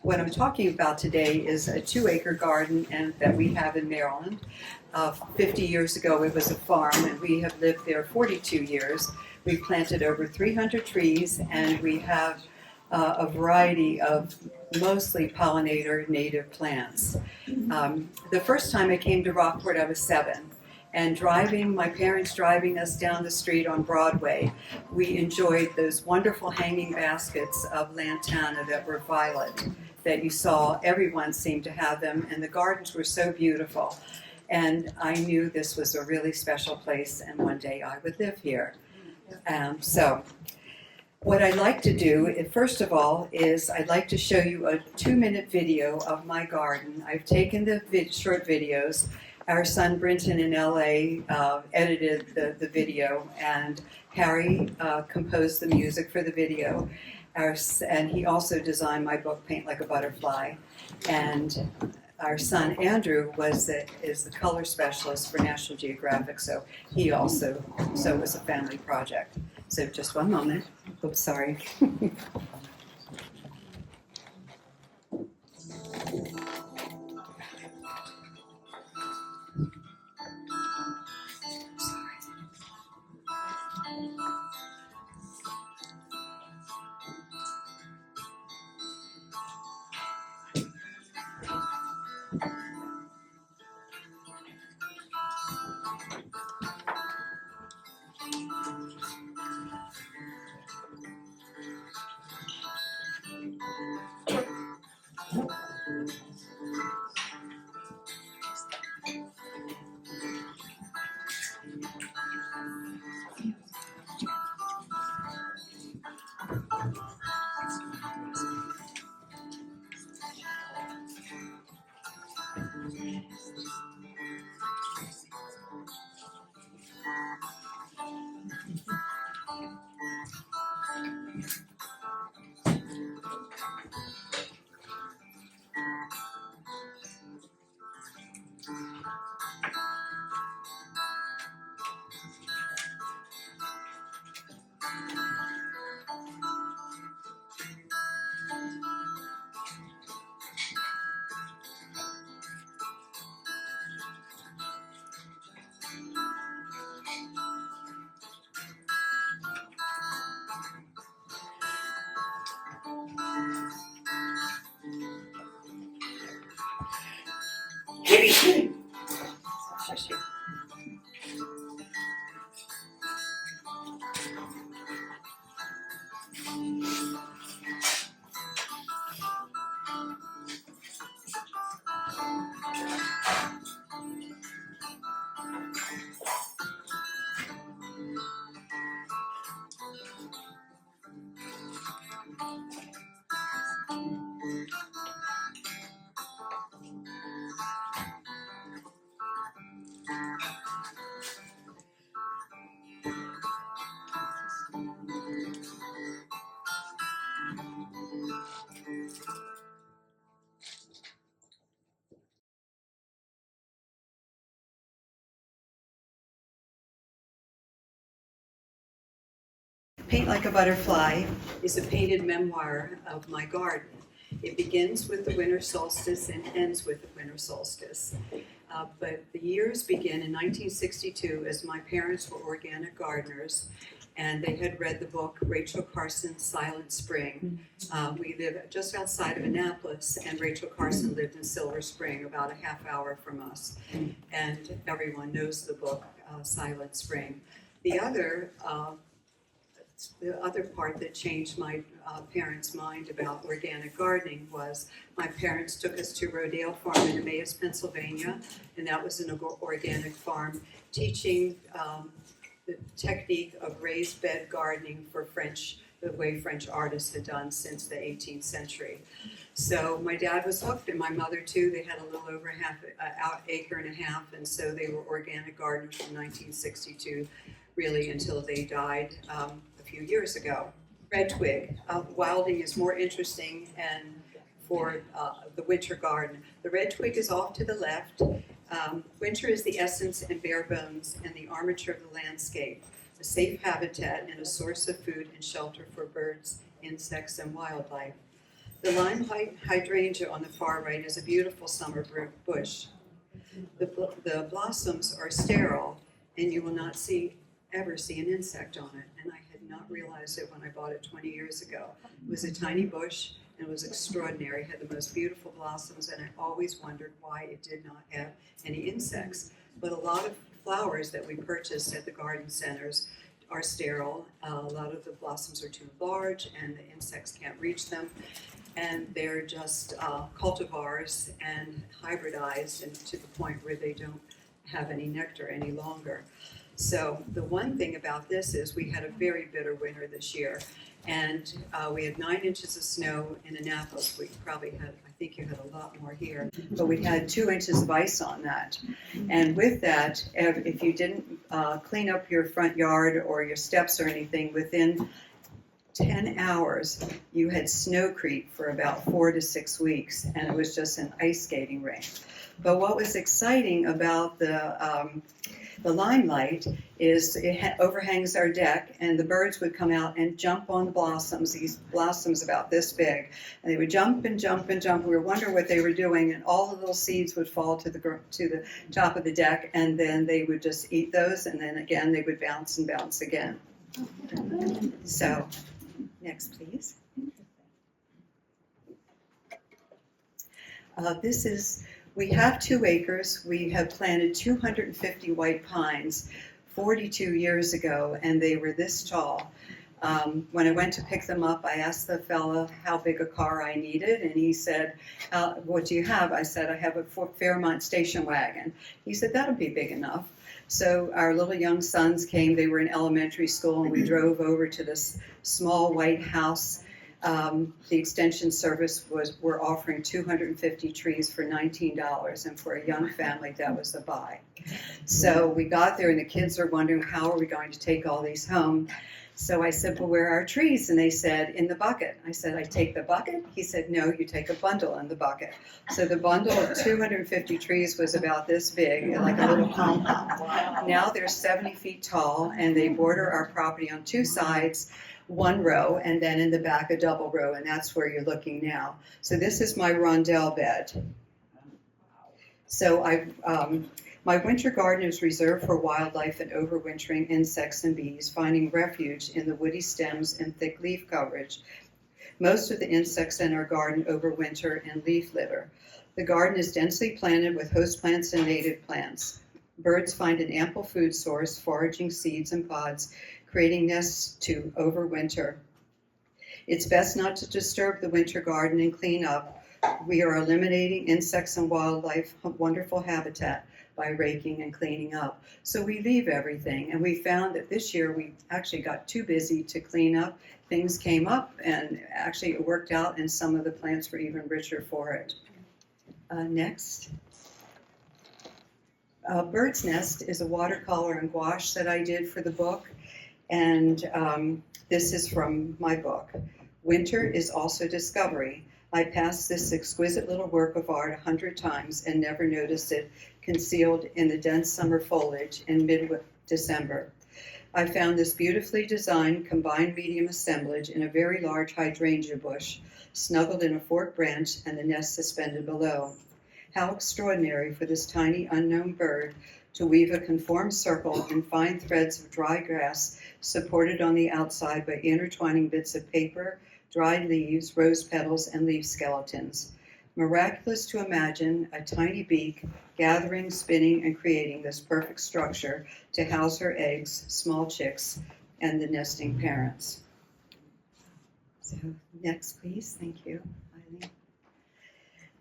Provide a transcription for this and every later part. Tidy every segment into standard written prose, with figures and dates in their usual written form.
What I'm talking about today is a 2-acre garden that we have in Maryland. 50 years ago it was a farm, and we have lived there 42 years. We've planted over 300 trees, and we have a variety of mostly pollinator native plants. The first time I came to Rockport I was 7. And my parents driving us down the street on Broadway, we enjoyed those wonderful hanging baskets of lantana that were violet that you saw. Everyone seemed to have them, and the gardens were so beautiful. And I knew this was a really special place, and one day I would live here. So what I'd like to do, first of all, is I'd like to show you a 2-minute video of my garden. I've taken the short videos. Our son Brinton in LA edited the video, and Harry composed the music for the video. And he also designed my book, Paint Like a Butterfly. And our son Andrew is the color specialist for National Geographic, so it was a family project. So just one moment. Oops, sorry. Paint Like a Butterfly is a painted memoir of my garden. It begins with the winter solstice and ends with the winter solstice. But the years begin in 1962 as my parents were organic gardeners, and they had read the book Rachel Carson's Silent Spring. We live just outside of Annapolis, and Rachel Carson lived in Silver Spring, about a half hour from us. And everyone knows the book Silent Spring. The other part that changed my parents' mind about organic gardening was my parents took us to Rodale Farm in Emmaus, Pennsylvania, and that was an organic farm teaching the technique of raised bed gardening for the way French artists had done since the 18th century. So my dad was hooked, and my mother too. They had a little over acre and a half, and so they were organic gardeners from 1962 really until they died a few years ago. Red twig. Wilding is more interesting and for the winter garden. The red twig is off to the left. Winter is the essence and bare bones and the armature of the landscape, a safe habitat and a source of food and shelter for birds, insects, and wildlife. The lime hydrangea on the far right is a beautiful summer bush. The blossoms are sterile, and you will not ever see an insect on it. And I had not realized it when I bought it 20 years ago. It was a tiny bush, and it was extraordinary. It had the most beautiful blossoms, and I always wondered why it did not have any insects. But a lot of flowers that we purchased at the garden centers are sterile. A lot of the blossoms are too large, and the insects can't reach them. And they're just cultivars and hybridized, and to the point where they don't have any nectar any longer. So the one thing about this is we had a very bitter winter this year, and we had 9 inches of snow in Annapolis. We probably had, I think you had a lot more here, but we had 2 inches of ice on that. And with that, if you didn't clean up your front yard or your steps or anything, within 10 hours, you had snow creep for about 4 to 6 weeks, and it was just an ice skating rink. But what was exciting about the limelight is it overhangs our deck, and the birds would come out and jump on the blossoms, these blossoms about this big, and they would jump and jump and jump. We were wondering what they were doing, and all the little seeds would fall to the top of the deck, and then they would just eat those, and then again they would bounce and bounce again. So, next please. We have 2 acres. We have planted 250 white pines 42 years ago, and they were this tall. When I went to pick them up, I asked the fella how big a car I needed, and he said, what do you have? I said, I have a Fairmont station wagon. He said, that'll be big enough. So our little young sons came. They were in elementary school, and we drove over to this small white house. The extension service were offering 250 trees for $19, and for a young family, that was a buy. So we got there, and the kids are wondering, how are we going to take all these home? So I said, well, where are our trees? And they said, in the bucket. I said, I take the bucket? He said, no, you take a bundle in the bucket. So the bundle of 250 trees was about this big, like a little pom-pom. Now they're 70 feet tall, and they border our property on 2 sides, 1 row, and then in the back a double row, and that's where you're looking now. So this is my rondelle bed. So my winter garden is reserved for wildlife and overwintering insects and bees, finding refuge in the woody stems and thick leaf coverage. Most of the insects in our garden overwinter in leaf litter. The garden is densely planted with host plants and native plants. Birds find an ample food source, foraging seeds and pods, creating nests to overwinter. It's best not to disturb the winter garden and clean up. We are eliminating insects and wildlife wonderful habitat by raking and cleaning up. So we leave everything, and we found that this year we actually got too busy to clean up. Things came up, and actually it worked out, and some of the plants were even richer for it. Next. Bird's Nest is a watercolor and gouache that I did for the book, and this is from my book. Winter is also discovery. I passed this exquisite little work of art 100 times and never noticed it concealed in the dense summer foliage in mid-December. I found this beautifully designed combined medium assemblage in a very large hydrangea bush, snuggled in a forked branch and the nest suspended below. How extraordinary for this tiny unknown bird to weave a conformed circle in fine threads of dry grass supported on the outside by intertwining bits of paper, dried leaves, rose petals, and leaf skeletons. Miraculous to imagine a tiny beak gathering, spinning, and creating this perfect structure to house her eggs, small chicks, and the nesting parents. So next, please. Thank you, Eileen.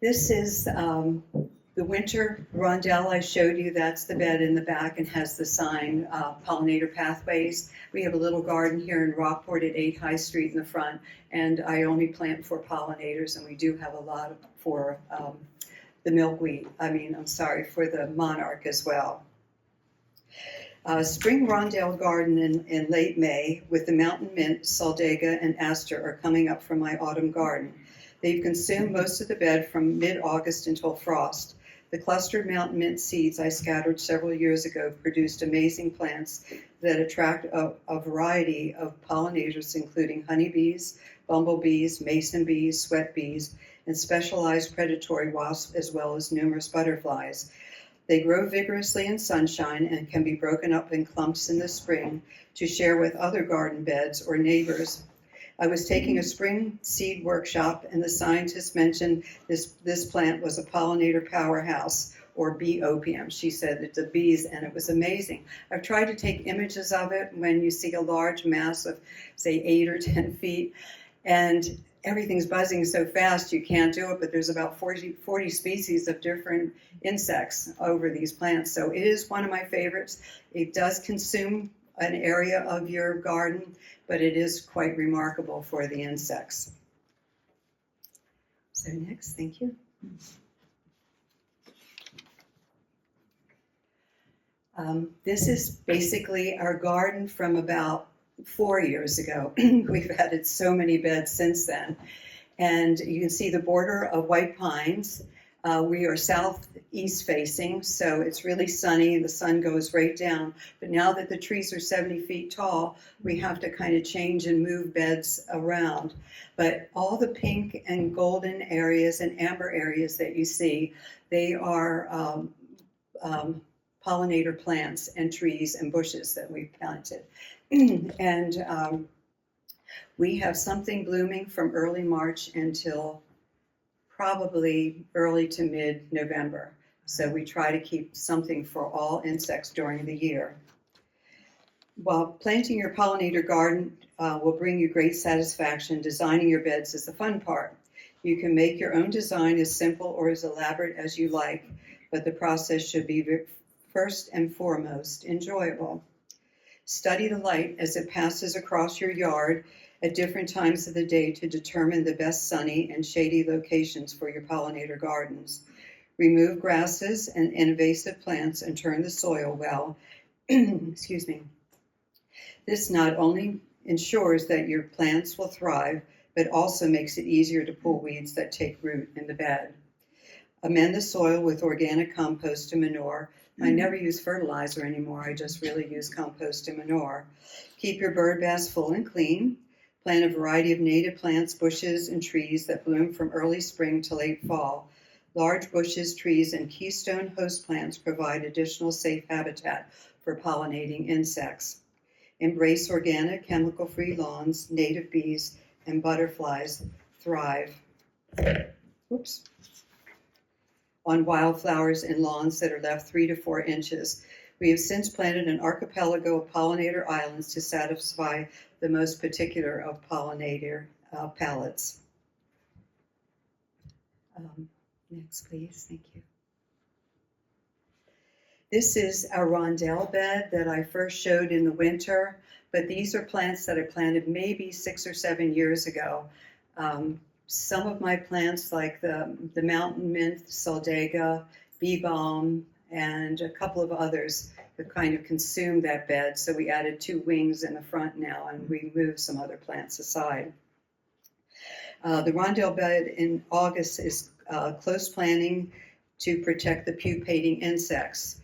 This is the winter rondelle I showed you. That's the bed in the back and has the sign, Pollinator Pathways. We have a little garden here in Rockport at 8 High Street in the front, and I only plant for pollinators, and we do have a lot for the milkweed. For the monarch as well. Spring rondelle garden in late May with the mountain mint, saldega, and aster are coming up from my autumn garden. They've consumed most of the bed from mid-August until frost. The clustered mountain mint seeds I scattered several years ago produced amazing plants that attract a variety of pollinators, including honeybees, bumblebees, mason bees, sweat bees, and specialized predatory wasps, as well as numerous butterflies. They grow vigorously in sunshine and can be broken up in clumps in the spring to share with other garden beds or neighbors. I was taking a spring seed workshop, and the scientist mentioned this plant was a pollinator powerhouse, or bee opium. She said it's the bees, and it was amazing. I've tried to take images of it when you see a large mass of, say, 8 or 10 feet, and everything's buzzing so fast you can't do it, but there's about 40 species of different insects over these plants. So it is one of my favorites. It does consume an area of your garden, but it is quite remarkable for the insects. So next, thank you. This is basically our garden from about 4 years ago. We've added so many beds since then. And you can see the border of white pines. We are southeast facing, so it's really sunny. The sun goes right down. But now that the trees are 70 feet tall, we have to kind of change and move beds around. But all the pink and golden areas and amber areas that you see, they are pollinator plants and trees and bushes that we've planted. And we have something blooming from early March until probably early to mid-November. So we try to keep something for all insects during the year. While planting your pollinator garden will bring you great satisfaction, designing your beds is the fun part. You can make your own design as simple or as elaborate as you like, but the process should be first and foremost enjoyable. Study the light as it passes across your yard at different times of the day to determine the best sunny and shady locations for your pollinator gardens. Remove grasses and invasive plants and turn the soil well. Excuse me. This not only ensures that your plants will thrive, but also makes it easier to pull weeds that take root in the bed. Amend the soil with organic compost and manure. I never use fertilizer anymore. I just really use compost and manure. Keep your bird baths full and clean. Plant a variety of native plants, bushes, and trees that bloom from early spring to late fall. Large bushes, trees, and keystone host plants provide additional safe habitat for pollinating insects. Embrace organic, chemical-free lawns. Native bees and butterflies thrive. Oops. On wildflowers in lawns that are left 3 to 4 inches. We have since planted an archipelago of pollinator islands to satisfy the most particular of pollinator palates. Next, please. Thank you. This is a rondelle bed that I first showed in the winter, but these are plants that I planted maybe 6 or 7 years ago. Some of my plants, like the mountain mint, soldaga, bee balm, and a couple of others, have kind of consumed that bed. So we added 2 wings in the front now, and we moved some other plants aside. The rondelle bed in August is close planting to protect the pupating insects.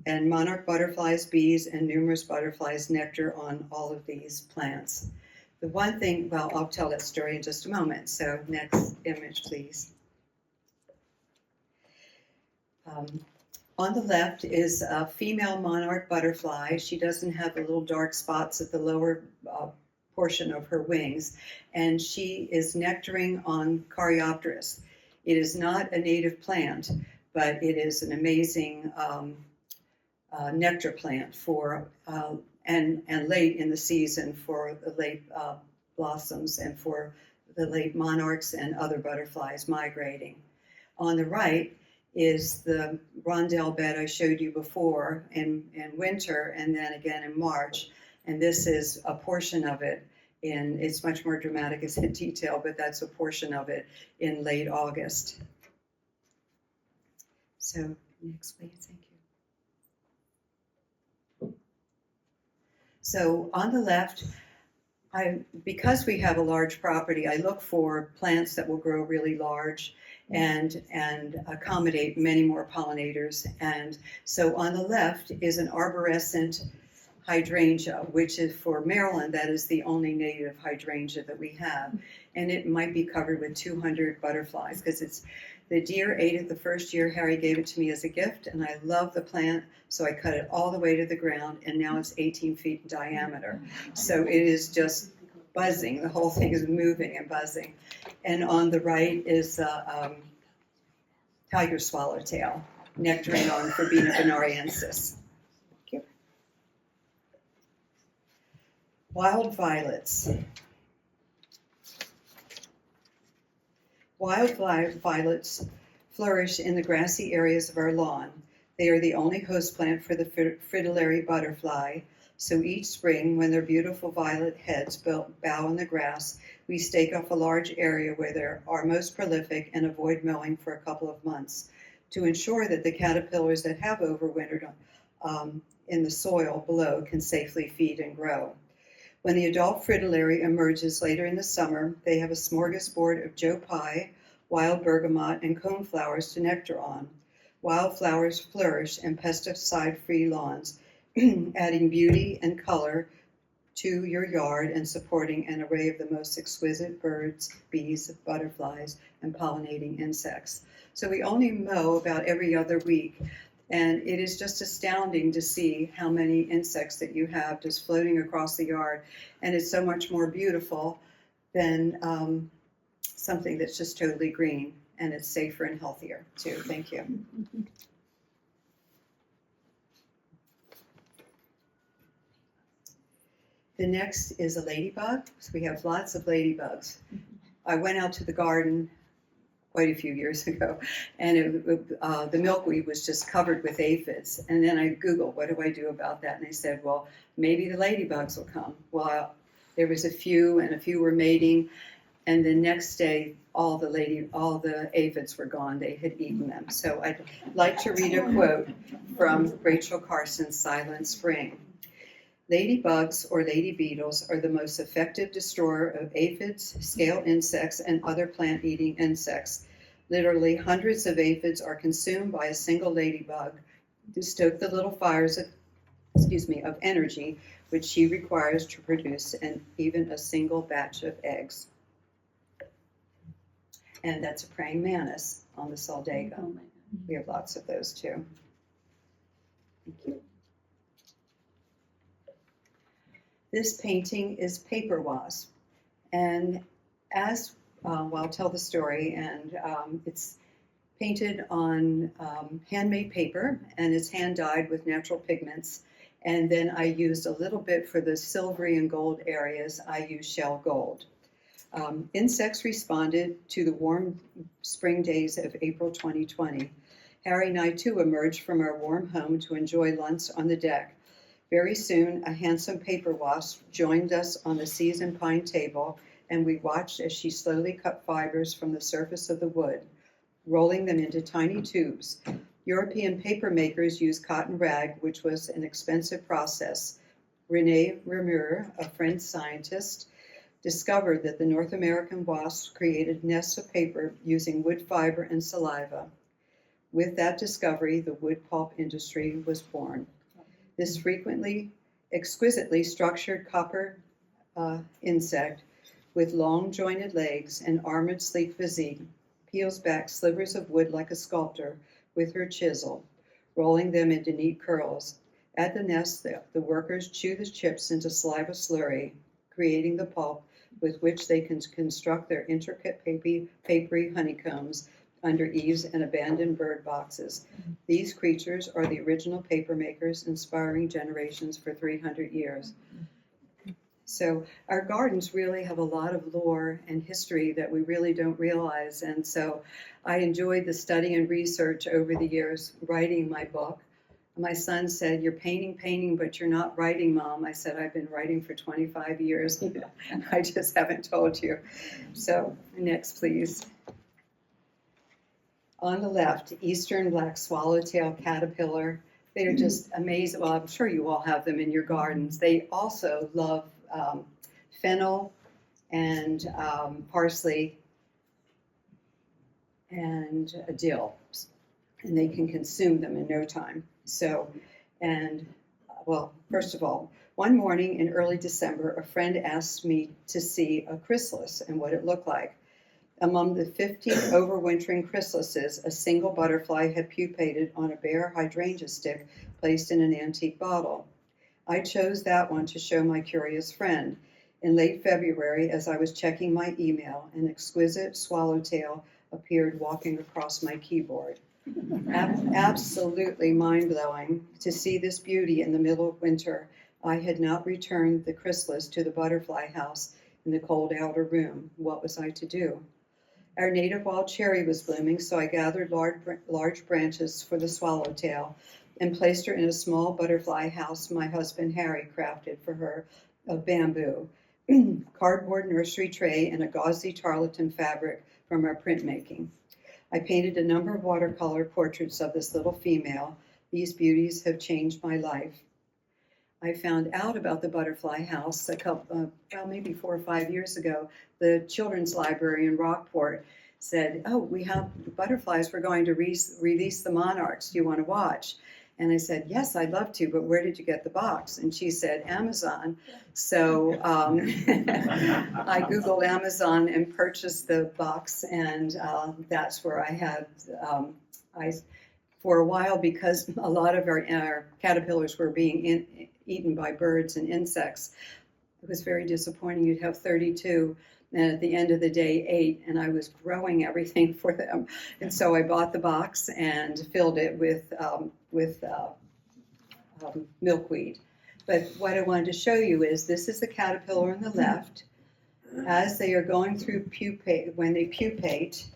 And monarch butterflies, bees, and numerous butterflies nectar on all of these plants. The one thing, well, I'll tell that story in just a moment. So next image, please. On the left is a female monarch butterfly. She doesn't have the little dark spots at the lower portion of her wings, and she is nectaring on Caryopteris. It is not a native plant, but it is an amazing nectar plant for and late in the season for the late blossoms and for the late monarchs and other butterflies migrating. On the right is the rondelle bed I showed you before in winter and then again in March. And this is a portion of it it's much more dramatic as in detail, but that's a portion of it in late August. So next please, thank you. So on the left, because we have a large property, I look for plants that will grow really large and accommodate many more pollinators. And so on the left is an arborescent hydrangea, which is for Maryland, that is the only native hydrangea that we have. And it might be covered with 200 butterflies because the deer ate it the first year. Harry gave it to me as a gift, and I love the plant, so I cut it all the way to the ground, and now it's 18 feet in diameter. So it is just buzzing. The whole thing is moving and buzzing. And on the right is tiger swallowtail, nectarine on Verbena bonariensis. Wild violets. Wild violets flourish in the grassy areas of our lawn. They are the only host plant for the fritillary butterfly, so each spring when their beautiful violet heads bow in the grass, we stake off a large area where they are most prolific and avoid mowing for a couple of months to ensure that the caterpillars that have overwintered in the soil below can safely feed and grow. When the adult fritillary emerges later in the summer, they have a smorgasbord of Joe Pye, wild bergamot, and coneflowers to nectar on. Wildflowers flourish in pesticide-free lawns, adding beauty and color to your yard and supporting an array of the most exquisite birds, bees, butterflies, and pollinating insects. So we only mow about every other week. And it is just astounding to see how many insects that you have just floating across the yard. And it's so much more beautiful than something that's just totally green. And it's safer and healthier, too. Thank you. The next is a ladybug. So we have lots of ladybugs. I went out to the garden quite a few years ago, and the milkweed was just covered with aphids. And then I Googled, what do I do about that? And they said, well, maybe the ladybugs will come. Well, there was a few, and a few were mating, and the next day, all the aphids were gone. They had eaten them. So I'd like to read a quote from Rachel Carson's Silent Spring. Ladybugs or lady beetles are the most effective destroyer of aphids, scale insects, and other plant-eating insects. Literally hundreds of aphids are consumed by a single ladybug to stoke the little fires of energy which she requires to produce even a single batch of eggs. And that's a praying mantis on the Saldago. We have lots of those too. Thank you. This painting is paper wasp, and I'll tell the story, and it's painted on handmade paper, and it's hand dyed with natural pigments, and then I used a little bit for the silvery and gold areas. I used shell gold. Insects responded to the warm spring days of April 2020. Harry and I too emerged from our warm home to enjoy lunch on the deck. Very soon, a handsome paper wasp joined us on the seasoned pine table, and we watched as she slowly cut fibers from the surface of the wood, rolling them into tiny tubes. European paper makers used cotton rag, which was an expensive process. René Reaumur, a French scientist, discovered that the North American wasps created nests of paper using wood fiber and saliva. With that discovery, the wood pulp industry was born. This frequently exquisitely structured copper insect with long jointed legs and armored sleek physique peels back slivers of wood like a sculptor with her chisel, rolling them into neat curls. At the nest, the workers chew the chips into saliva slurry, creating the pulp with which they can construct their intricate papery honeycombs under eaves and abandoned bird boxes. These creatures are the original paper makers, inspiring generations for 300 years. So our gardens really have a lot of lore and history that we really don't realize. And so I enjoyed the study and research over the years, writing my book. My son said, "You're painting, but you're not writing, Mom." I said, "I've been writing for 25 years. I just haven't told you." So next, please. On the left, eastern black swallowtail caterpillar. They're just amazing. Well, I'm sure you all have them in your gardens. They also love fennel and parsley and dill, and they can consume them in no time. So, and well, first of all, one morning in early December, a friend asked me to see a chrysalis and what it looked like. Among the 50 overwintering chrysalises, a single butterfly had pupated on a bare hydrangea stick placed in an antique bottle. I chose that one to show my curious friend. In late February, as I was checking my email, an exquisite swallowtail appeared walking across my keyboard. Absolutely mind-blowing to see this beauty in the middle of winter. I had not returned the chrysalis to the butterfly house in the cold outer room. What was I to do? Our native wild cherry was blooming, so I gathered large branches for the swallowtail and placed her in a small butterfly house my husband Harry crafted for her of bamboo, cardboard nursery tray, and a gauzy tarlatan fabric from our printmaking. I painted a number of watercolor portraits of this little female. These beauties have changed my life. I found out about the butterfly house maybe 4 or 5 years ago. The children's library in Rockport said, "Oh, we have butterflies. We're going to release the monarchs. Do you want to watch?" And I said, "Yes, I'd love to, but where did you get the box?" And she said, "Amazon." So I Googled Amazon and purchased the box, and that's where I had, for a while, because a lot of our caterpillars were being eaten by birds and insects. It was very disappointing. You'd have 32, and at the end of the day, 8, and I was growing everything for them. And so I bought the box and filled it with milkweed. But what I wanted to show you is this is the caterpillar on the left. As they are going through pupate, when they pupate,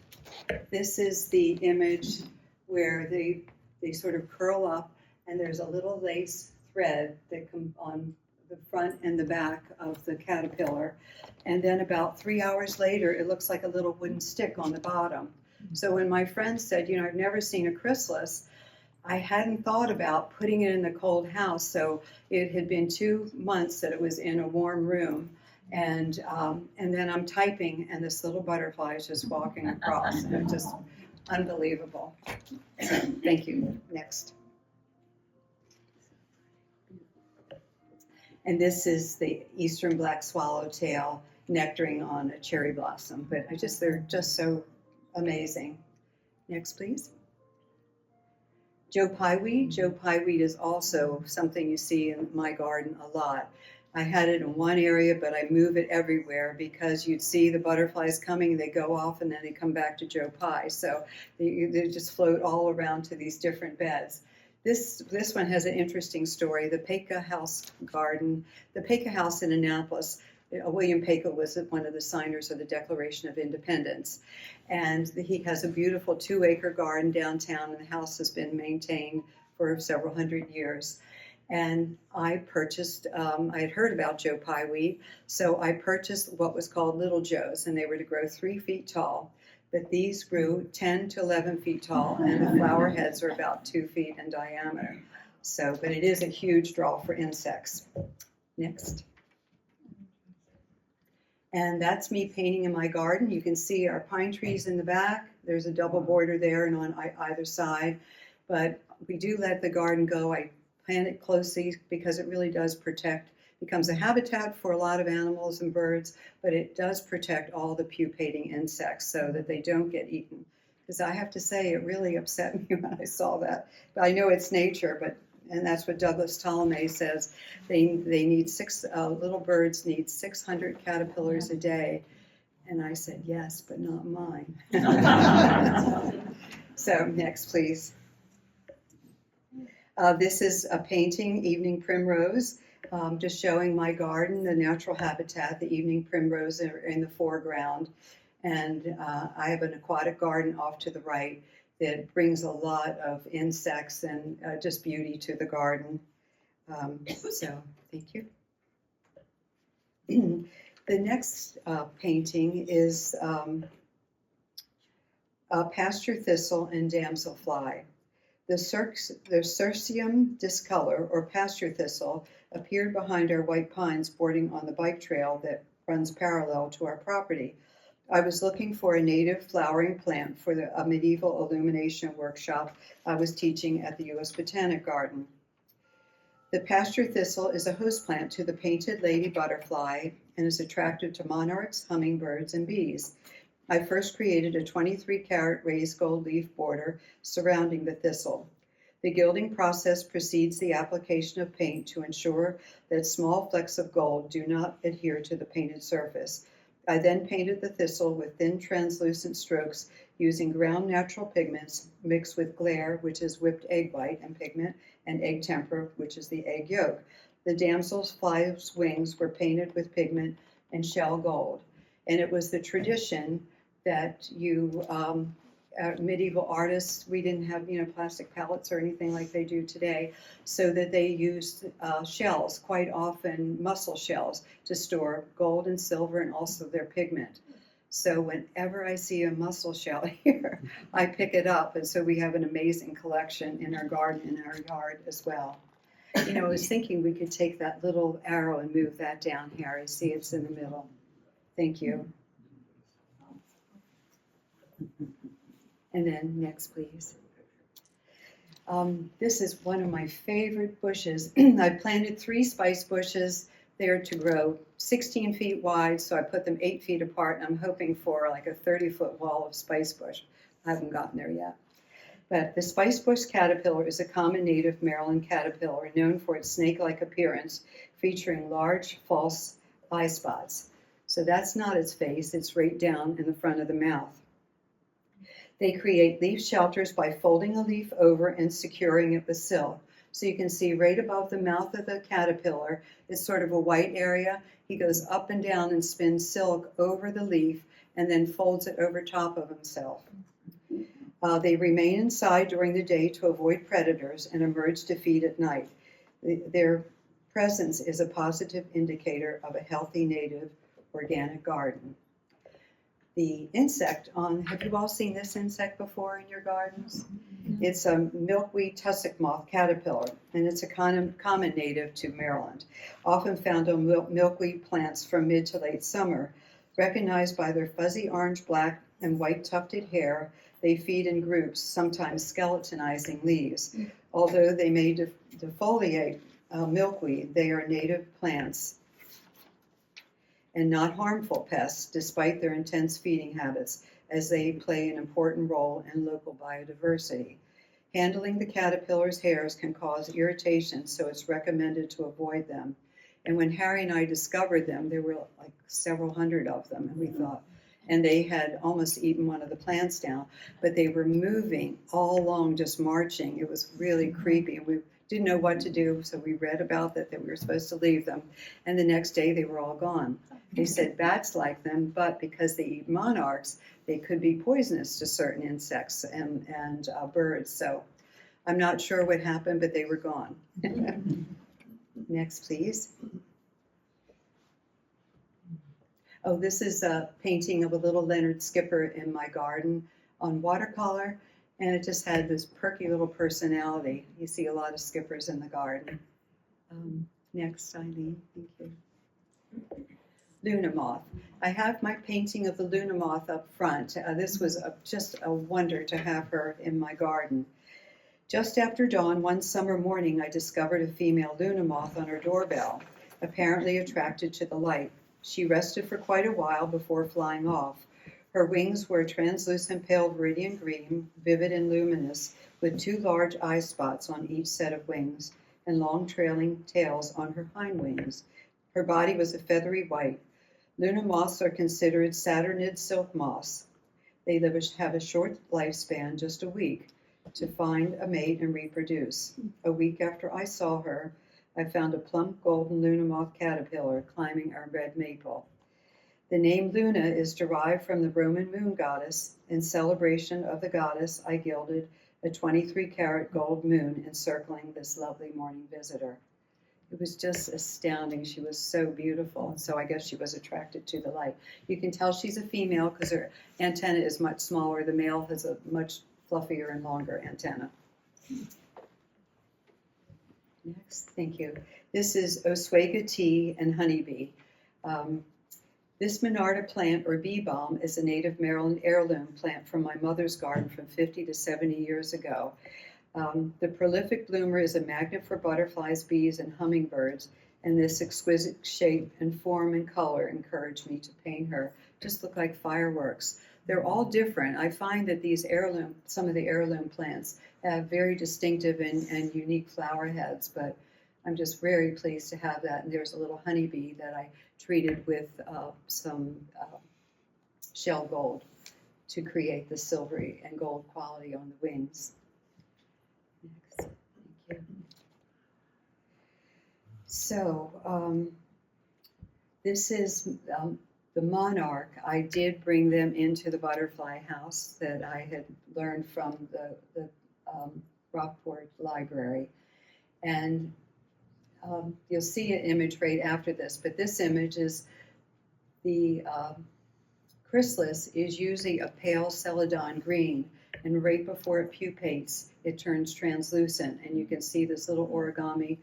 this is the image where they sort of curl up, and there's a little lace thread that comes on the front and the back of the caterpillar. And then about 3 hours later, it looks like a little wooden stick on the bottom. So when my friend said, I've never seen a chrysalis, I hadn't thought about putting it in the cold house. So it had been 2 months that it was in a warm room. And then I'm typing, and this little butterfly is just walking across. And it's just unbelievable. So, thank you. Next. And this is the eastern black swallowtail nectaring on a cherry blossom. But they're just so amazing. Next, please. Joe Pye weed. Joe Pye weed is also something you see in my garden a lot. I had it in one area, but I move it everywhere because you'd see the butterflies coming, they go off, and then they come back to Joe Pye. So they just float all around to these different beds. This one has an interesting story. The Paca House garden, the Paca House in Annapolis. William Paca was one of the signers of the Declaration of Independence. And he has a beautiful 2-acre garden downtown, and the house has been maintained for several hundred years. And I purchased, I had heard about Joe Pye weed, so I purchased what was called Little Joes, and they were to grow 3 feet tall. But these grew 10 to 11 feet tall, and the flower heads are about 2 feet in diameter. But it is a huge draw for insects. Next. And that's me painting in my garden. You can see our pine trees in the back. There's a double border there and on either side. But we do let the garden go. I plant it closely because it really does becomes a habitat for a lot of animals and birds, but it does protect all the pupating insects so that they don't get eaten. Because I have to say, it really upset me when I saw that. But I know it's nature, and that's what Douglas Ptolemy says. They need little birds need 600 caterpillars a day. And I said, yes, but not mine. So next, please. This is a painting, Evening Primrose, just showing my garden, the natural habitat. The evening primrose are in the foreground. And I have an aquatic garden off to the right that brings a lot of insects and just beauty to the garden. So thank you. The next painting is pasture thistle and damselfly. The Cirsium discolor, or pasture thistle, appeared behind our white pines bordering on the bike trail that runs parallel to our property. I was looking for a native flowering plant for a medieval illumination workshop I was teaching at the U.S. Botanic Garden. The pasture thistle is a host plant to the painted lady butterfly and is attractive to monarchs, hummingbirds, and bees. I first created a 23-carat raised gold leaf border surrounding the thistle. The gilding process precedes the application of paint to ensure that small flecks of gold do not adhere to the painted surface. I then painted the thistle with thin translucent strokes using ground natural pigments mixed with glaire, which is whipped egg white and pigment, and egg tempera, which is the egg yolk. The damselfly's wings were painted with pigment and shell gold. And it was the tradition that medieval artists, we didn't have plastic palettes or anything like they do today, so that they used shells, quite often mussel shells, to store gold and silver and also their pigment. So whenever I see a mussel shell here, I pick it up, and so we have an amazing collection in our garden, in our yard as well. I was thinking we could take that little arrow and move that down here. I see it's in the middle. Thank you. And then next, please. This is one of my favorite bushes. I planted 3 spice bushes there to grow 16 feet wide, so I put them 8 feet apart, and I'm hoping for like a 30-foot wall of spice bush. I haven't gotten there yet. But the spice bush caterpillar is a common native Maryland caterpillar known for its snake-like appearance, featuring large false eye spots. So that's not its face, it's right down in the front of the mouth. They create leaf shelters by folding a leaf over and securing it with silk. So you can see right above the mouth of the caterpillar is sort of a white area. He goes up and down and spins silk over the leaf and then folds it over top of himself. They remain inside during the day to avoid predators and emerge to feed at night. Their presence is a positive indicator of a healthy native organic garden. The insect have you all seen this insect before in your gardens? It's a milkweed tussock moth caterpillar, and it's a common native to Maryland, often found on milkweed plants from mid to late summer. Recognized by their fuzzy orange, black, and white tufted hair, they feed in groups, sometimes skeletonizing leaves. Although they may defoliate milkweed, they are native plants and not harmful pests, despite their intense feeding habits, as they play an important role in local biodiversity. Handling the caterpillar's hairs can cause irritation, so it's recommended to avoid them. And when Harry and I discovered them, there were like several hundred of them, and we thought, and they had almost eaten one of the plants down, but they were moving all along, just marching. It was really creepy. We didn't know what to do, so we read about that we were supposed to leave them, and the next day they were all gone. They said bats like them, but because they eat monarchs, they could be poisonous to certain insects and birds. So I'm not sure what happened, but they were gone. Next, please. Oh, this is a painting of a little Leonard Skipper in my garden on watercolor, and it just had this perky little personality. You see a lot of skippers in the garden. Next, Eileen, thank you. Luna moth. I have my painting of the Luna moth up front. This was just a wonder to have her in my garden. Just after dawn, one summer morning, I discovered a female Luna moth on her doorbell, apparently attracted to the light. She rested for quite a while before flying off. Her wings were translucent pale viridian green, vivid and luminous, with 2 large eye spots on each set of wings and long trailing tails on her hind wings. Her body was a feathery white. Luna moths are considered Saturnid silk moths. They have a short lifespan, just a week, to find a mate and reproduce. A week after I saw her, I found a plump golden Luna moth caterpillar climbing our red maple. The name Luna is derived from the Roman moon goddess. In celebration of the goddess, I gilded a 23-carat gold moon encircling this lovely morning visitor. It was just astounding. She was so beautiful, and so I guess she was attracted to the light. You can tell she's a female because her antenna is much smaller. The male has a much fluffier and longer antenna. Next, thank you. This is Oswego tea and honeybee. This Monarda plant, or bee balm, is a native Maryland heirloom plant from my mother's garden from 50 to 70 years ago. The prolific bloomer is a magnet for butterflies, bees, and hummingbirds, and this exquisite shape and form and color encouraged me to paint her. Just look like fireworks. They're all different. I find that some of the heirloom plants have very distinctive and unique flower heads, but I'm just very pleased to have that. And there's a little honeybee that I treated with some shell gold to create the silvery and gold quality on the wings. Next. Thank you. So this is the monarch. I did bring them into the butterfly house that I had learned from the Rockport Library. And you'll see an image right after this, but this image is the chrysalis is usually a pale celadon green, and right before it pupates, it turns translucent, and you can see this little origami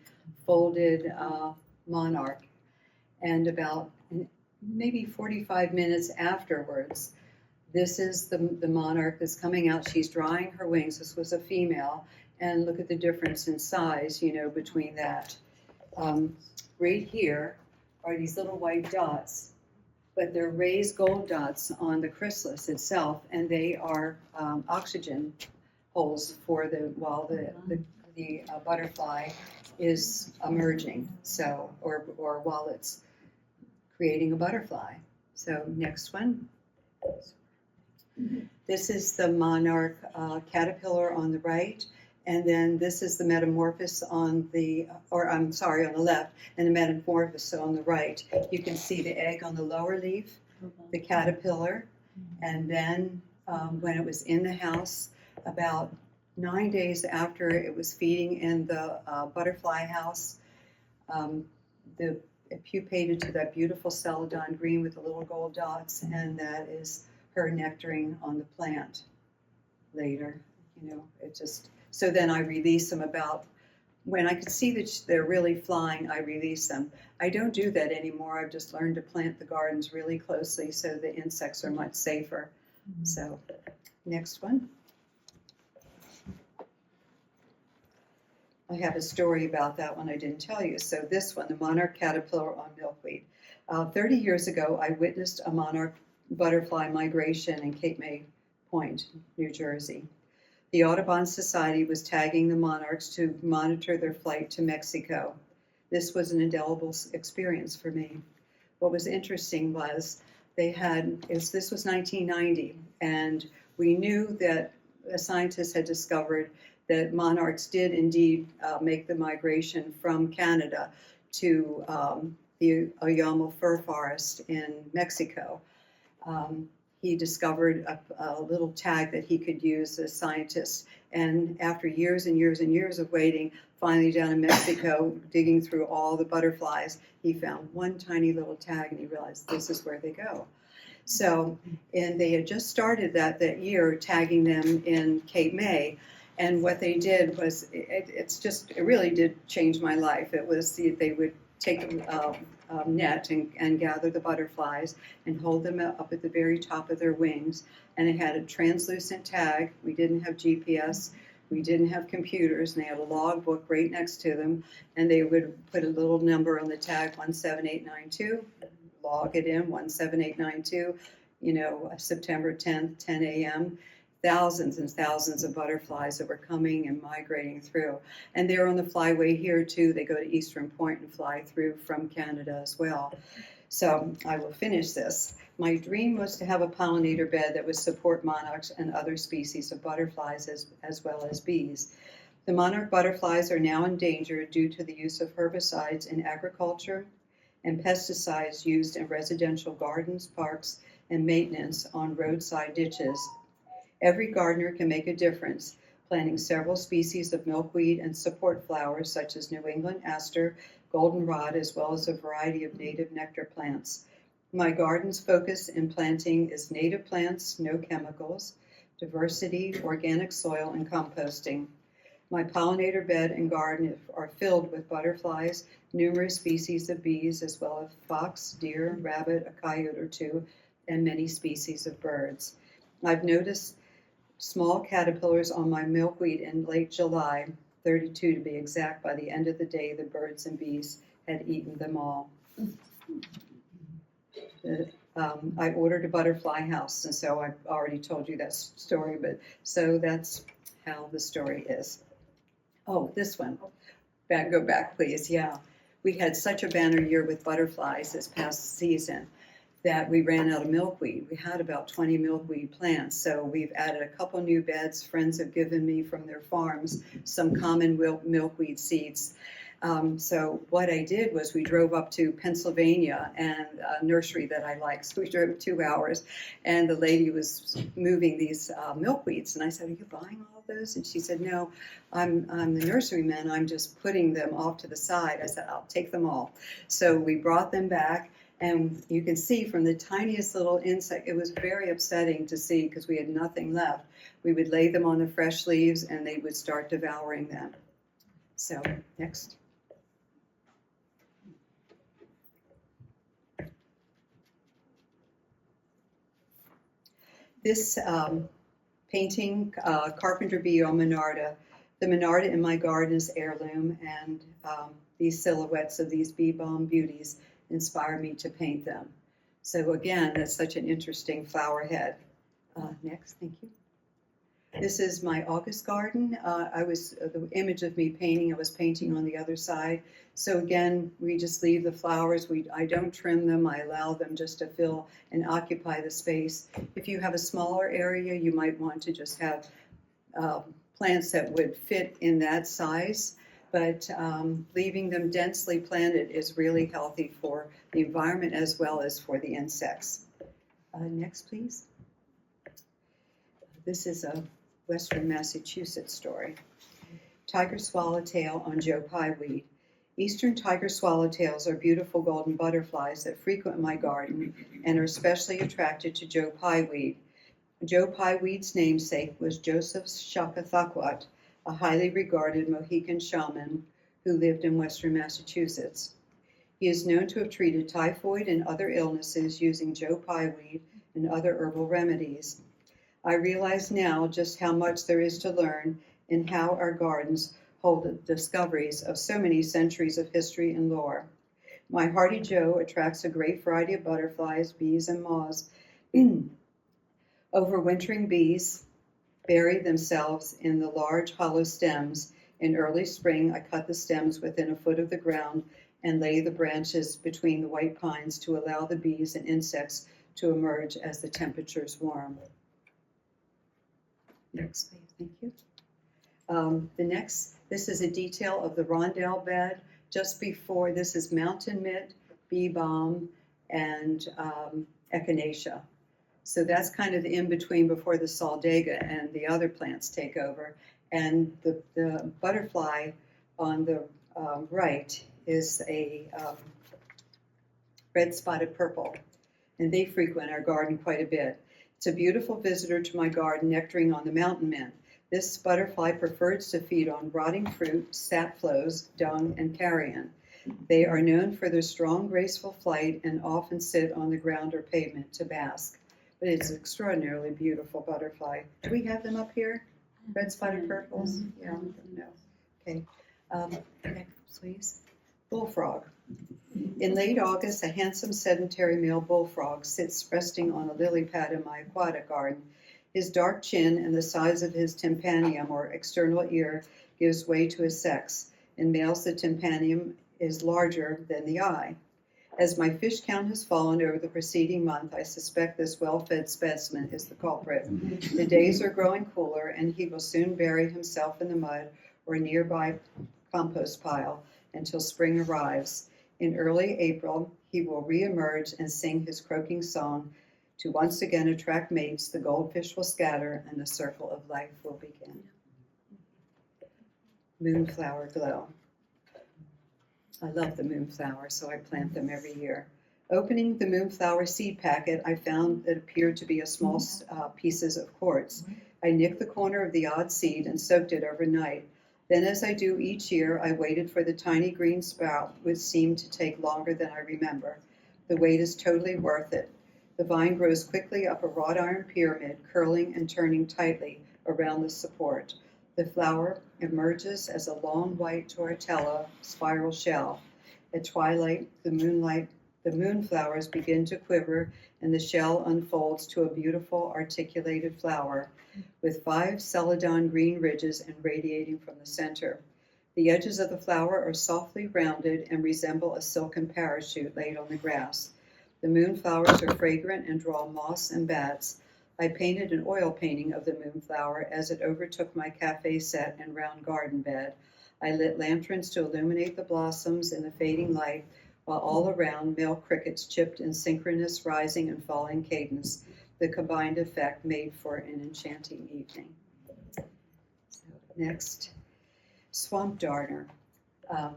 folded monarch. And about maybe 45 minutes afterwards, this is the monarch that's coming out. She's drying her wings. This was a female, and look at the difference in size, between that. Right here are these little white dots, but they're raised gold dots on the chrysalis itself, and they are oxygen holes for while the butterfly is emerging. So, or while it's creating a butterfly. So, next one. This is the monarch caterpillar on the right. And then this is the metamorphosis on the left, and the metamorphosis on the right. You can see the egg on the lower leaf, the caterpillar, and then when it was in the house, about 9 days after it was feeding in the butterfly house, it pupated to that beautiful celadon green with the little gold dots, and that is her nectaring on the plant later. It just... So then I release them when I could see that they're really flying, I release them. I don't do that anymore. I've just learned to plant the gardens really closely so the insects are much safer. Mm-hmm. So, next one. I have a story about that one I didn't tell you. So this one, the monarch caterpillar on milkweed. 30 years ago, I witnessed a monarch butterfly migration in Cape May Point, New Jersey. The Audubon Society was tagging the monarchs to monitor their flight to Mexico. This was an indelible experience for me. What was interesting was this was 1990, and we knew that a scientist had discovered that monarchs did indeed make the migration from Canada to the Oyama fir forest in Mexico. He discovered a little tag that he could use as a scientist. And after years and years and years of waiting, finally down in Mexico, digging through all the butterflies, he found one tiny little tag, and he realized this is where they go. So, and they had just started that year, tagging them in Cape May. And what they did was, it really did change my life. It was they would take a net and gather the butterflies and hold them up at the very top of their wings. And it had a translucent tag. We didn't have GPS. We didn't have computers. And they had a log book right next to them. And they would put a little number on the tag, 17892, log it in, 17892, September 10th, 10 a.m., thousands and thousands of butterflies that were coming and migrating through. And they're on the flyway here too. They go to Eastern Point and fly through from Canada as well. So I will finish this. My dream was to have a pollinator bed that would support monarchs and other species of butterflies as well as bees. The monarch butterflies are now endangered due to the use of herbicides in agriculture and pesticides used in residential gardens, parks, and maintenance on roadside ditches. Every gardener can make a difference, planting several species of milkweed and support flowers such as New England aster, goldenrod, as well as a variety of native nectar plants. My garden's focus in planting is native plants, no chemicals, diversity, organic soil, and composting. My pollinator bed and garden are filled with butterflies, numerous species of bees, as well as fox, deer, rabbit, a coyote or two, and many species of birds. I've noticed small caterpillars on my milkweed in late July, 32 to be exact. By the end of the day, the birds and bees had eaten them all. I ordered a butterfly house, and so I've already told you that story, but so that's how the story is. Oh, this one. Go back, please. Yeah. We had such a banner year with butterflies this past season that we ran out of milkweed. We had about 20 milkweed plants, so we've added a couple new beds. Friends have given me from their farms some common milkweed seeds. So what I did was we drove up to Pennsylvania and a nursery that I like. So we drove 2 hours, and the lady was moving these milkweeds. And I said, "Are you buying all of those?" And she said, "No, I'm the nurseryman. I'm just putting them off to the side." I said, "I'll take them all." So we brought them back. And you can see from the tiniest little insect, it was very upsetting to see because we had nothing left. We would lay them on the fresh leaves and they would start devouring them. So, next. This painting, Carpenter Bee on Monarda. The Monarda in my garden is heirloom, and these silhouettes of these bee balm beauties inspired me to paint them. So again, that's such an interesting flower head. Next, thank you. This is my August garden. The image of me painting, I was painting on the other side. So again, we just leave the flowers. I don't trim them. I allow them just to fill and occupy the space. If you have a smaller area, you might want to just have plants that would fit in that size. But leaving them densely planted is really healthy for the environment as well as for the insects. Next, please. This is a Western Massachusetts story. Tiger swallowtail on Joe Pye weed. Eastern tiger swallowtails are beautiful golden butterflies that frequent my garden and are especially attracted to Joe Pye weed. Joe Pye weed's namesake was Joseph Shakathaquat, a highly regarded Mohican shaman who lived in Western Massachusetts. He is known to have treated typhoid and other illnesses using Joe Pye weed and other herbal remedies. I realize now just how much there is to learn in how our gardens hold the discoveries of so many centuries of history and lore. My hardy Joe attracts a great variety of butterflies, bees, and moths. Overwintering bees bury themselves in the large hollow stems. In early spring, I cut the stems within a foot of the ground and lay the branches between the white pines to allow the bees and insects to emerge as the temperatures warm. Next, please. Thank you. This is a detail of the rondelle bed. Just before, this is mountain mint, bee balm, and echinacea. So that's kind of the in-between before the saldega and the other plants take over. And the butterfly on the right is a red-spotted purple, and they frequent our garden quite a bit. It's a beautiful visitor to my garden, nectaring on the mountain mint. This butterfly prefers to feed on rotting fruit, sap flows, dung, and carrion. They are known for their strong, graceful flight and often sit on the ground or pavement to bask. But it's an extraordinarily beautiful butterfly. Do we have them up here? Red-spotted purples? Yeah, no. Okay. Next, please. Bullfrog. In late August, a handsome sedentary male bullfrog sits resting on a lily pad in my aquatic garden. His dark chin and the size of his tympanium, or external ear, gives way to his sex. In males, the tympanium is larger than the eye. As my fish count has fallen over the preceding month, I suspect this well-fed specimen is the culprit. The days are growing cooler, and he will soon bury himself in the mud or nearby compost pile until spring arrives. In early April, he will reemerge and sing his croaking song. To once again attract mates, the goldfish will scatter, and the circle of life will begin. Moonflower glow. I love the moonflower, so I plant them every year. Opening the moonflower seed packet, I found that appeared to be a small pieces of quartz. I nicked the corner of the odd seed and soaked it overnight. Then, as I do each year, I waited for the tiny green sprout, which seemed to take longer than I remember. The wait is totally worth it. The vine grows quickly up a wrought iron pyramid, curling and turning tightly, around the support. The flower emerges as a long white tortilla spiral shell. At twilight, the moonflowers begin to quiver, and the shell unfolds to a beautiful articulated flower with 5 celadon green ridges and radiating from the center. The edges of the flower are softly rounded and resemble a silken parachute laid on the grass. The moonflowers are fragrant and draw moths and bats. I painted an oil painting of the moonflower as it overtook my cafe set and round garden bed. I lit lanterns to illuminate the blossoms in the fading light, while all around male crickets chipped in synchronous rising and falling cadence. The combined effect made for an enchanting evening. So next, swamp darner.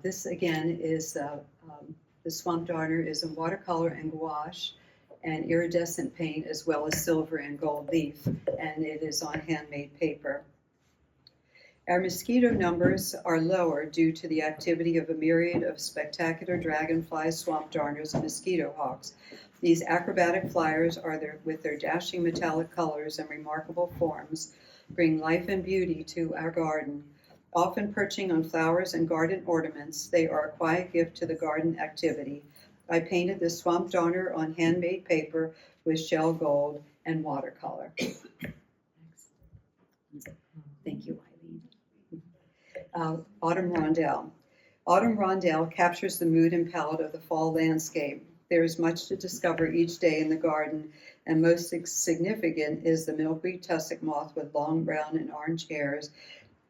This again is the swamp darner is in watercolor and gouache and iridescent paint, as well as silver and gold leaf, and it is on handmade paper. Our mosquito numbers are lower due to the activity of a myriad of spectacular dragonflies, swamp darners, and mosquito hawks. These acrobatic flyers with their dashing metallic colors and remarkable forms, bring life and beauty to our garden. Often perching on flowers and garden ornaments, they are a quiet gift to the garden activity. I painted the swamp darner on handmade paper with shell gold and watercolor. Thank you, Eileen. Autumn Rondelle. Autumn Rondelle captures the mood and palette of the fall landscape. There is much to discover each day in the garden, and most significant is the milkweed tussock moth with long brown and orange hairs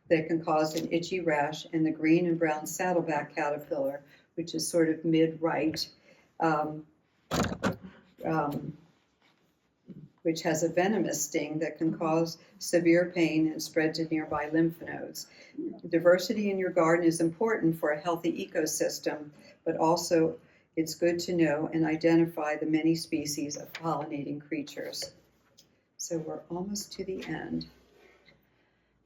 that can cause an itchy rash, and the green and brown saddleback caterpillar, which is sort of mid-right, which has a venomous sting that can cause severe pain and spread to nearby lymph nodes. Diversity in your garden is important for a healthy ecosystem, but also it's good to know and identify the many species of pollinating creatures. So we're almost to the end.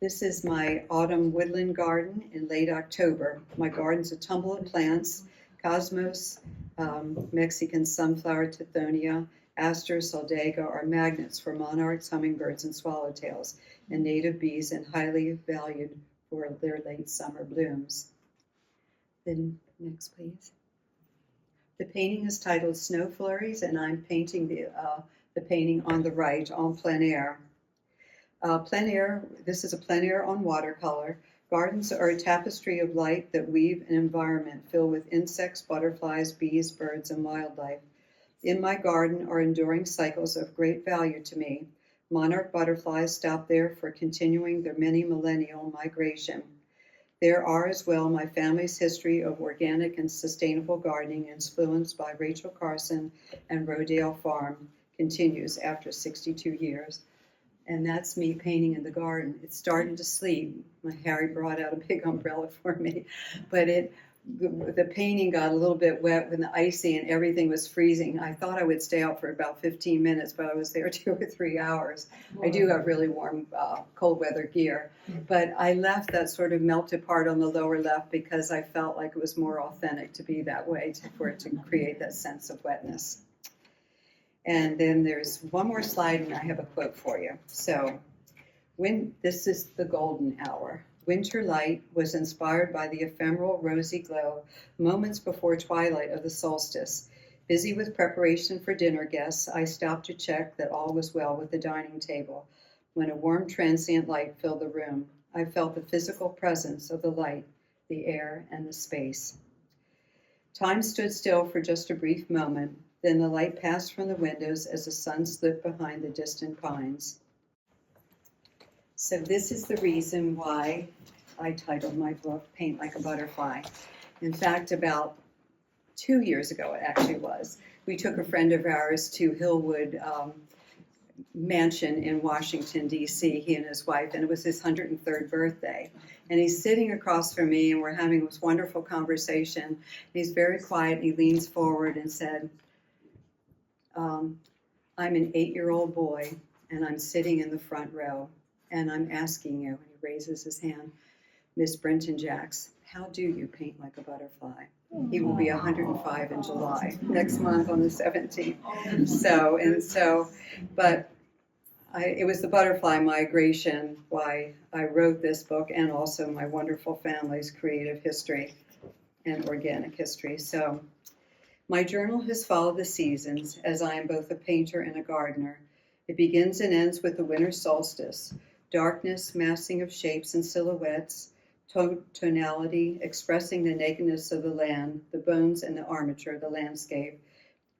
This is my autumn woodland garden in late October. My garden's a tumble of plants: cosmos, Mexican sunflower, tithonia, aster, soldaga are magnets for monarchs, hummingbirds, and swallowtails, and native bees, and highly valued for their late summer blooms. Then next, please. The painting is titled Snow Flurries, and I'm painting the painting on the right on plein air. This is a plein air on watercolor. Gardens are a tapestry of light that weave an environment filled with insects, butterflies, bees, birds, and wildlife. In my garden are enduring cycles of great value to me. Monarch butterflies stop there for continuing their many millennial migration. There are as well my family's history of organic and sustainable gardening, influenced by Rachel Carson and Rodale Farm, continues after 62 years. And that's me painting in the garden. It's starting to sleep. My Harry brought out a big umbrella for me, but the painting got a little bit wet when the icy and everything was freezing. I thought I would stay out for about 15 minutes, but I was there 2 or 3 hours. I do have really warm, cold weather gear, but I left that sort of melted part on the lower left because I felt like it was more authentic to be that way, for it to create that sense of wetness. And then there's one more slide, and I have a quote for you. So, this is the golden hour. Winter light was inspired by the ephemeral rosy glow moments before twilight of the solstice. Busy with preparation for dinner guests, I stopped to check that all was well with the dining table, when a warm transient light filled the room. I felt the physical presence of the light, the air, and the space. Time stood still for just a brief moment. Then the light passed from the windows as the sun slipped behind the distant pines. So this is the reason why I titled my book Paint Like a Butterfly. In fact, about 2 years ago, it actually was, we took a friend of ours to Hillwood Mansion in Washington, D.C., he and his wife, and it was his 103rd birthday. And he's sitting across from me, and we're having this wonderful conversation. He's very quiet, and he leans forward and said, I'm an 8-year-old boy, and I'm sitting in the front row, and I'm asking you, and he raises his hand, Miss Brinton Jaecks, how do you paint like a butterfly? He will be 105 in July, next month on the 17th. But it was the butterfly migration why I wrote this book, and also my wonderful family's creative history and organic history. So my journal has followed the seasons, as I am both a painter and a gardener. It begins and ends with the winter solstice, darkness, massing of shapes and silhouettes, tonality, expressing the nakedness of the land, the bones and the armature of the landscape.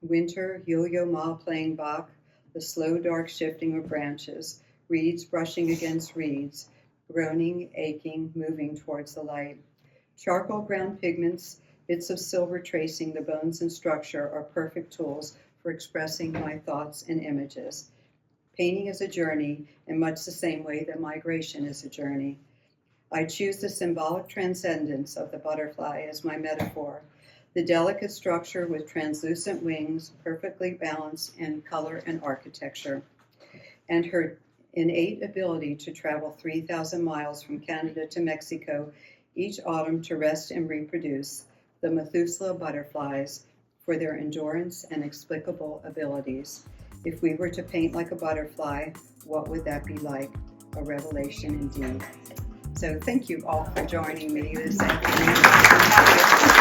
Winter, yo-yo ma playing Bach, the slow dark shifting of branches, reeds brushing against reeds, groaning, aching, moving towards the light. Charcoal brown pigments, bits of silver tracing the bones and structure are perfect tools for expressing my thoughts and images. Painting is a journey in much the same way that migration is a journey. I choose the symbolic transcendence of the butterfly as my metaphor, the delicate structure with translucent wings, perfectly balanced in color and architecture, and her innate ability to travel 3,000 miles from Canada to Mexico each autumn to rest and reproduce, the Methuselah butterflies, for their endurance and explicable abilities. If we were to paint like a butterfly, what would that be like? A revelation indeed. So thank you all for joining me this afternoon.